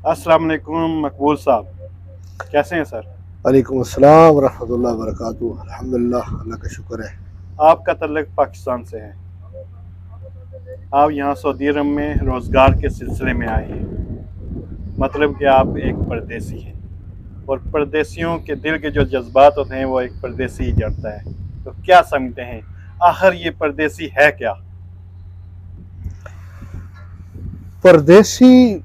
अस्सलाम वालेकुम मकबूल साहब, कैसे हैं सर? वालेकुम अस्सलाम रहमतुल्लाहि व बरकातुहू। अल्हम्दुलिल्लाह, अल्लाह का शुक्र है। आपका तल्लुक पाकिस्तान से है। आप यहाँ सऊदी अरब में रोज़गार के सिलसिले में आए हैं, मतलब कि आप एक परदेसी हैं और परदेसियों के दिल के जो जज्बात होते हैं वो एक परदेसी ही जानता है। तो क्या समझते हैं, आखिर ये परदेसी है क्या? परदेसी,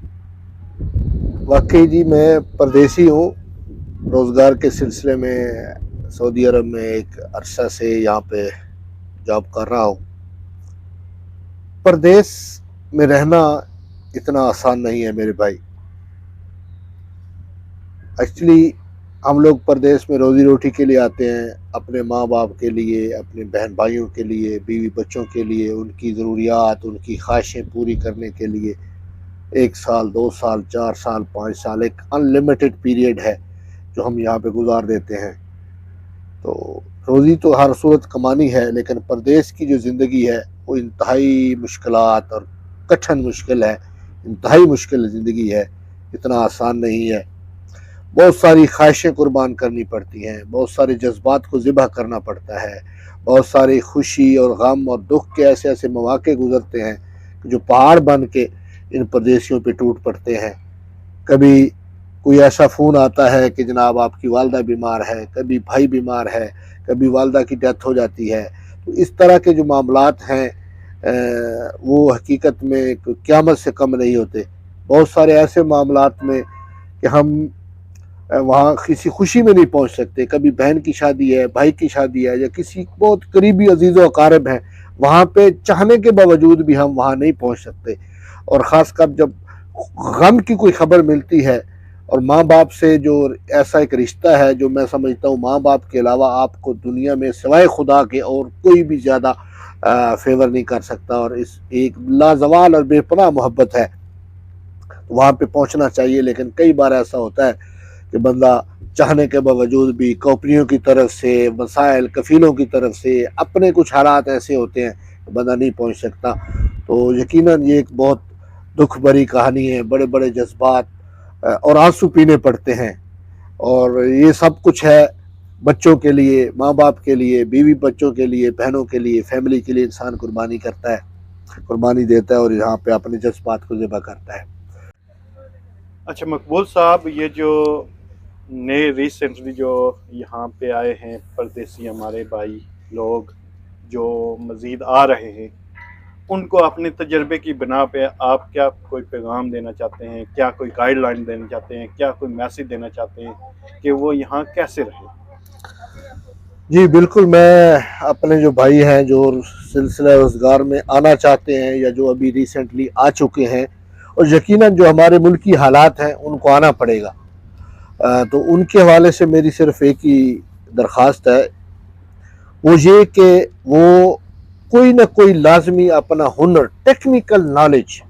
वाकई जी मैं परदेसी हूँ। रोज़गार के सिलसिले में सऊदी अरब में एक अरसा से यहाँ पे जॉब कर रहा हूँ। परदेश में रहना इतना आसान नहीं है मेरे भाई। एक्चुअली हम लोग परदेश में रोज़ी रोटी के लिए आते हैं, अपने माँ बाप के लिए, अपने बहन भाइयों के लिए, बीवी बच्चों के लिए, उनकी ज़रूरियात, उनकी ख्वाहिशें पूरी करने के लिए। 1 साल, 2 साल, 4 साल, 5 साल एक अनलिमिटेड पीरियड है जो हम यहाँ पे गुजार देते हैं। तो रोज़ी तो हर सूरत कमानी है, लेकिन परदेश की जो ज़िंदगी है वो इंतहाई मुश्किलात और कठिन मुश्किल है, इंतहाई मुश्किल ज़िंदगी है, इतना आसान नहीं है। बहुत सारी ख्वाहिशें कुर्बान करनी पड़ती हैं, बहुत सारे जज्बात को ज़िबा करना पड़ता है, बहुत सारी खुशी और गम और दुख के ऐसे ऐसे मौके गुजरते हैं जो पहाड़ बन के इन परदेशियों पे टूट पड़ते हैं। कभी कोई ऐसा फ़ोन आता है कि जनाब आपकी वालदा बीमार है, कभी भाई बीमार है, कभी वालदा की डेथ हो जाती है। तो इस तरह के जो मामलात हैं वो हकीकत में क़यामत से कम नहीं होते। बहुत सारे ऐसे मामलात में कि हम वहाँ किसी खुशी में नहीं पहुँच सकते। कभी बहन की शादी है, भाई की शादी है, या किसी बहुत करीबी अजीज़ व अकारिब हैं, वहाँ पे चाहने के बावजूद भी हम वहाँ नहीं पहुँच सकते। और ख़ासकर जब गम की कोई खबर मिलती है, और माँ बाप से जो ऐसा एक रिश्ता है जो मैं समझता हूँ माँ बाप के अलावा आपको दुनिया में सिवाय खुदा के और कोई भी ज़्यादा फेवर नहीं कर सकता, और इस एक लाजवाल और बेपनाह मोहब्बत है, वहाँ पे पहुँचना चाहिए। लेकिन कई बार ऐसा होता है कि बंदा चाहने के बावजूद भी कंपनियों की तरफ से, वसाइल कफ़ीलों की तरफ से, अपने कुछ हालात ऐसे होते हैं कि बंदा नहीं पहुँच सकता। तो यकीनन ये एक बहुत दुख भरी कहानी है, बड़े बड़े जज्बात और आंसू पीने पड़ते हैं। और ये सब कुछ है बच्चों के लिए, माँ बाप के लिए, बीवी बच्चों के लिए, बहनों के लिए, फैमिली के लिए इंसान कुर्बानी करता है, कुर्बानी देता है और यहाँ पे अपने जज्बात को ज़िबा करता है। अच्छा मकबूल साहब, ये जो नए रिसेंटली जो यहाँ पे आए हैं परदेसी हमारे भाई लोग जो मज़ीद आ रहे हैं, उनको अपने तजर्बे की बिना पे आप क्या कोई पैगाम देना चाहते हैं? क्या कोई गाइडलाइन देना चाहते हैं? क्या कोई मैसेज देना चाहते हैं कि वो यहाँ कैसे रहें? जी बिल्कुल, मैं अपने जो भाई हैं जो सिलसिला रोज़गार में आना चाहते हैं या जो अभी रिसेंटली आ चुके हैं, और यकीनन जो हमारे मुल्क की हालात हैं उनको आना पड़ेगा, तो उनके हवाले से मेरी सिर्फ एक ही दरख्वास्त है, वो ये कि वो कोई ना कोई लाजमी अपना हुनर, टेक्निकल नॉलेज,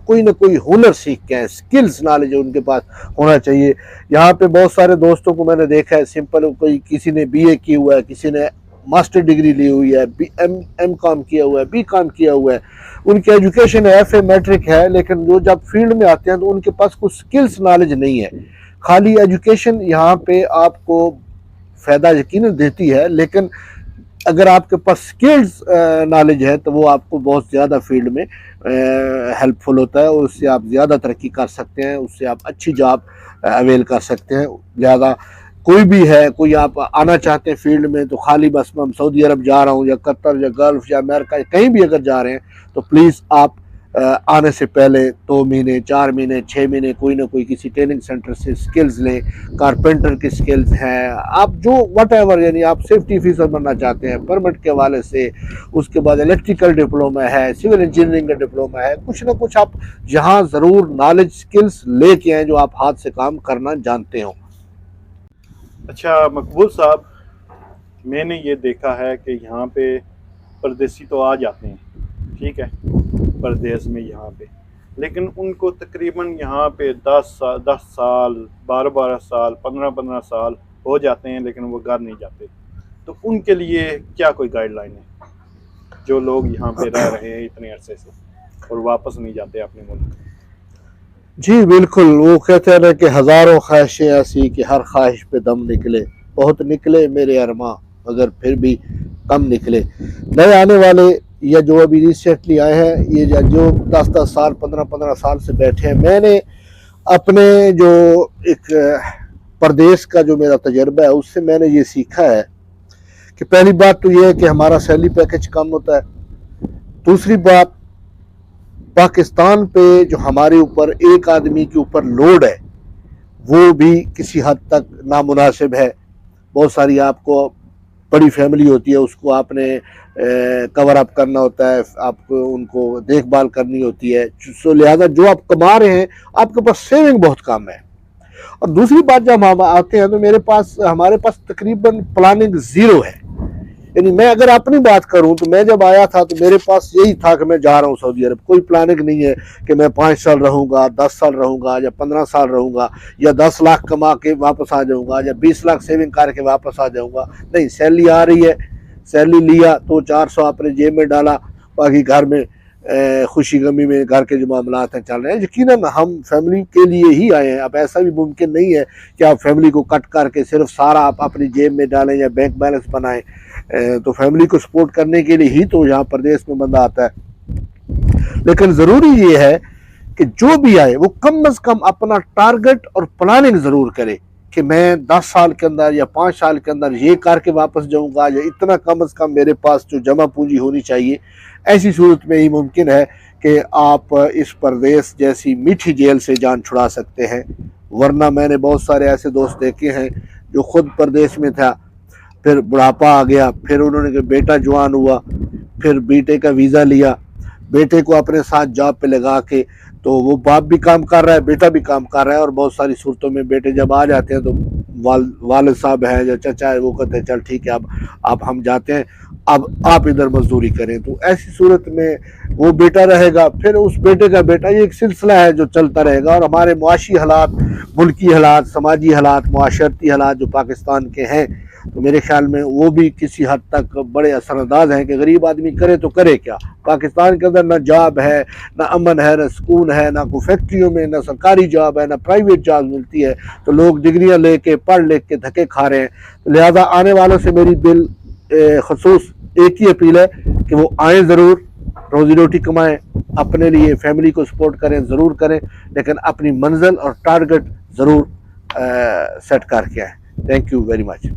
कोई ना कोई हुनर सीख के आए, स्किल्स नॉलेज उनके पास होना चाहिए। यहाँ पे बहुत सारे दोस्तों को मैंने देखा है, सिंपल कोई किसी ने बीए किया हुआ है, किसी ने मास्टर डिग्री ली हुई है, एम कॉम किया हुआ है, बी कॉम किया हुआ है, उनकी एजुकेशन एफ ए मैट्रिक है, लेकिन वो जब फील्ड में आते हैं तो उनके पास कुछ स्किल्स नॉलेज नहीं है। खाली एजुकेशन यहाँ पे आपको फ़ायदा यकीनन देती है, लेकिन अगर आपके पास स्किल्स नॉलेज है तो वो आपको बहुत ज़्यादा फील्ड में हेल्पफुल होता है, और उससे आप ज़्यादा तरक्की कर सकते हैं, उससे आप अच्छी जॉब अवेल कर सकते हैं। ज़्यादा कोई भी है, कोई आप आना चाहते हैं फील्ड में, तो खाली बस मैं सऊदी अरब जा रहा हूँ या कतर या गल्फ़ या अमेरिका कहीं भी अगर जा रहे हैं, तो प्लीज़ आप आने से पहले 2 महीने, 4 महीने, 6 महीने कोई ना कोई किसी ट्रेनिंग सेंटर से स्किल्स लें। कारपेंटर की स्किल्स हैं, आप जो वट एवर, यानी आप सेफ्टी ऑफिसर बनना चाहते हैं परमिट के हवाले से, उसके बाद इलेक्ट्रिकल डिप्लोमा है, सिविल इंजीनियरिंग का डिप्लोमा है, कुछ ना कुछ आप यहाँ ज़रूर नॉलेज स्किल्स लेके आएँ जो आप हाथ से काम करना जानते हो। अच्छा मकबूल साहब, मैंने ये देखा है कि यहाँ पे परदेसी तो आ जाते हैं, ठीक है, परदेश में यहाँ पे, लेकिन उनको तकरीबन यहाँ पे 10 साल 12 12 साल 15 15 साल हो जाते हैं, लेकिन वो घर नहीं जाते। तो उनके लिए क्या कोई गाइडलाइन है, जो लोग यहाँ पे रह रहे हैं इतने अरसे से और वापस नहीं जाते अपने मुल्क? जी बिल्कुल, वो कहते हैं ना कि हज़ारों ख्वाहिशें ऐसी कि हर ख्वाहिश पे दम निकले, बहुत निकले मेरे अरमा मगर फिर भी कम निकले। नए आने वाले या जो अभी रिसेंटली आए हैं, ये जो 10-10 साल 15-15 साल से बैठे हैं, मैंने अपने जो एक परदेश का जो मेरा तजर्बा है उससे मैंने ये सीखा है कि पहली बात तो ये है कि हमारा सैलरी पैकेज कम होता है। दूसरी बात, पाकिस्तान पे जो हमारे ऊपर एक आदमी के ऊपर लोड है वो भी किसी हद तक नामुनासिब है। बहुत सारी आपको बड़ी फैमिली होती है, उसको आपने कवर अप करना होता है, आपको उनको देखभाल करनी होती है। सो लिहाजा जो आप कमा रहे हैं आपके पास सेविंग बहुत कम है। और दूसरी बात, जब हम आते हैं तो हमारे पास तकरीबन प्लानिंग ज़ीरो है। यानी मैं अगर अपनी बात करूं तो मैं जब आया था तो मेरे पास यही था कि मैं जा रहा हूं सऊदी अरब। कोई प्लानिंग नहीं है कि मैं 5 साल रहूंगा, 10 साल रहूंगा या 15 साल रहूंगा या 10 लाख कमा के वापस आ जाऊंगा या 20 लाख सेविंग करके वापस आ जाऊंगा। नहीं, सैलरी आ रही है, सैलरी लिया तो 400 अपने जेब में डाला, बाकी घर में खुशी गमी में घर के जो मामलात हैं चल रहे हैं। यकीनन हम फैमिली के लिए ही आए हैं। अब ऐसा भी मुमकिन नहीं है कि आप फैमिली को कट करके सिर्फ सारा आप अपनी जेब में डालें या बैंक बैलेंस बनाएं। तो फैमिली को सपोर्ट करने के लिए ही तो यहाँ प्रदेश में बंदा आता है। लेकिन ज़रूरी ये है कि जो भी आए वो कम अज़ कम अपना टारगेट और प्लानिंग ज़रूर करे कि मैं 10 साल के अंदर या 5 साल के अंदर ये करके वापस जाऊंगा, या इतना कम अज़ कम मेरे पास जो जमा पूंजी होनी चाहिए। ऐसी सूरत में ही मुमकिन है कि आप इस परदेश जैसी मीठी जेल से जान छुड़ा सकते हैं। वरना मैंने बहुत सारे ऐसे दोस्त देखे हैं जो खुद परदेश में था, फिर बुढ़ापा आ गया, फिर उन्होंने बेटा जवान हुआ, फिर बेटे का वीज़ा लिया, बेटे को अपने साथ जॉब पे लगा के, तो वो बाप भी काम कर रहा है, बेटा भी काम कर रहा है। और बहुत सारी सूरतों में बेटे जब आ जाते हैं तो वालिद साहब है या चचा है, वो कहते हैं चल ठीक है अब हम जाते हैं, अब आप इधर मजदूरी करें। तो ऐसी सूरत में वो बेटा रहेगा, फिर उस बेटे का बेटा, ये एक सिलसिला है जो चलता रहेगा। और हमारे मुआशी हालात, मुल्की हालात, समाजी हालात, मुआशरती हालात जो पाकिस्तान के हैं, तो मेरे ख्याल में वो भी किसी हद तक बड़े असरअंदाज हैं कि गरीब आदमी करे तो करे क्या। पाकिस्तान के अंदर ना जॉब है, ना अमन है, ना सुकून है, ना कोई फैक्ट्रियों में ना सरकारी जॉब है, ना प्राइवेट जॉब मिलती है। तो लोग डिग्रियां लेके पढ़ लिख के धक्के खा रहे हैं। तो लिहाजा आने वालों से मेरी खसूस एक ही अपील है कि वो आएँ ज़रूर, रोज़ी रोटी कमाएं, अपने लिए फैमिली को सपोर्ट करें, ज़रूर करें, लेकिन अपनी मंजिल और टारगेट ज़रूर सेट करके आएँ। Thank you very much.